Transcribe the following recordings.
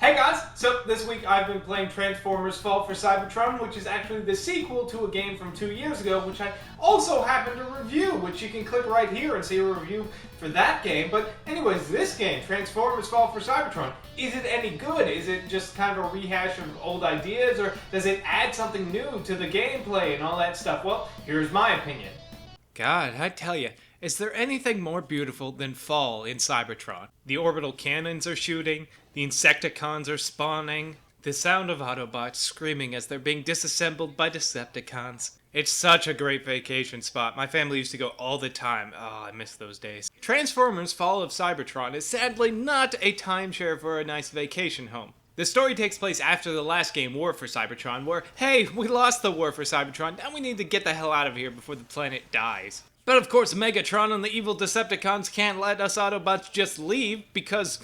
Hey guys! So this week I've been playing Transformers Fall for Cybertron, which is actually the sequel to a game from 2 years ago, which I also happen to review, which you can click right here and see a review for that game. But anyways, this game, Transformers Fall for Cybertron, is it any good? Is it just kind of a rehash of old ideas, or does it add something new to the gameplay and all that stuff? Well, here's my opinion. God, I tell you, is there anything more beautiful than fall in Cybertron? The orbital cannons are shooting, the Insecticons are spawning, the sound of Autobots screaming as they're being disassembled by Decepticons. It's such a great vacation spot. My family used to go all the time. Oh, I miss those days. Transformers Fall of Cybertron is sadly not a timeshare for a nice vacation home. The story takes place after the last game, War for Cybertron, where, hey, we lost the War for Cybertron, now we need to get the hell out of here before the planet dies. But of course, Megatron and the evil Decepticons can't let us Autobots just leave, because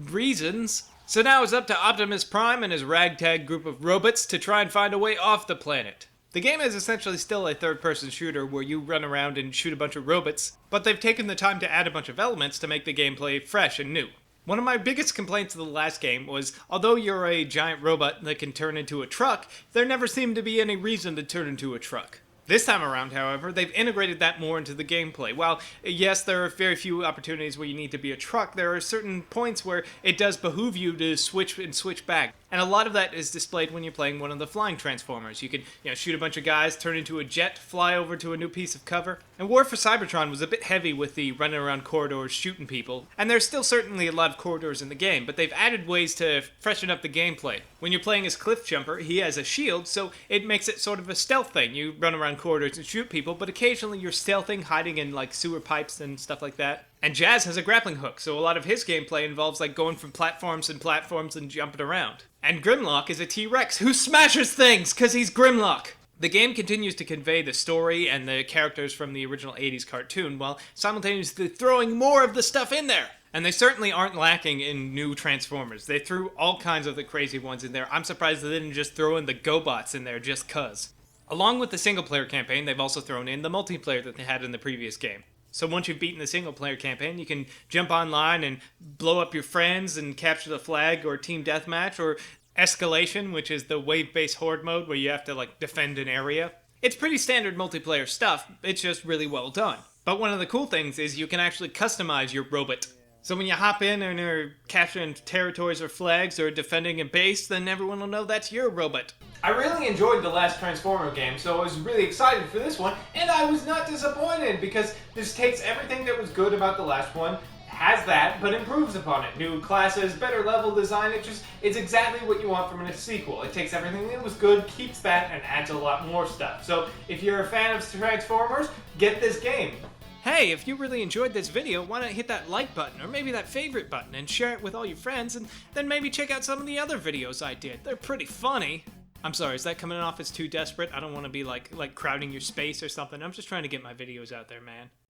reasons. So now it's up to Optimus Prime and his ragtag group of robots to try and find a way off the planet. The game is essentially still a third-person shooter where you run around and shoot a bunch of robots, but they've taken the time to add a bunch of elements to make the gameplay fresh and new. One of my biggest complaints of the last game was, although you're a giant robot that can turn into a truck, there never seemed to be any reason to turn into a truck. This time around, however, they've integrated that more into the gameplay. While, yes, there are very few opportunities where you need to be a truck, there are certain points where it does behoove you to switch back. And a lot of that is displayed when you're playing one of the flying Transformers. You can, shoot a bunch of guys, turn into a jet, fly over to a new piece of cover. And War for Cybertron was a bit heavy with the running around corridors shooting people. And there's still certainly a lot of corridors in the game, but they've added ways to freshen up the gameplay. When you're playing as Cliff Jumper, he has a shield, so it makes it sort of a stealth thing. You run around corridors and shoot people, but occasionally you're stealthing, hiding in like sewer pipes and stuff like that. And Jazz has a grappling hook, so a lot of his gameplay involves like going from platforms and jumping around. And Grimlock is a T-Rex who smashes things, cause he's Grimlock! The game continues to convey the story and the characters from the original 80s cartoon, while simultaneously throwing more of the stuff in there! And they certainly aren't lacking in new Transformers. They threw all kinds of the crazy ones in there. I'm surprised they didn't just throw in the GoBots in there just cuz. Along with the single-player campaign, they've also thrown in the multiplayer that they had in the previous game. So once you've beaten the single-player campaign, you can jump online and blow up your friends and capture the flag, or team deathmatch, or escalation, which is the wave-based horde mode where you have to like defend an area. It's pretty standard multiplayer stuff, it's just really well done. But one of the cool things is you can actually customize your robot. So when you hop in and are capturing territories or flags or defending a base, then everyone will know that's your robot. I really enjoyed the last Transformer game, so I was really excited for this one, and I was not disappointed because this takes everything that was good about the last one, has that, but improves upon it. New classes, better level design, it's exactly what you want from a sequel. It takes everything that was good, keeps that, and adds a lot more stuff. So if you're a fan of Transformers, get this game. Hey, if you really enjoyed this video, why not hit that like button or maybe that favorite button and share it with all your friends, and then maybe check out some of the other videos I did. They're pretty funny. I'm sorry, is that coming off as too desperate? I don't want to be like crowding your space or something. I'm just trying to get my videos out there, man.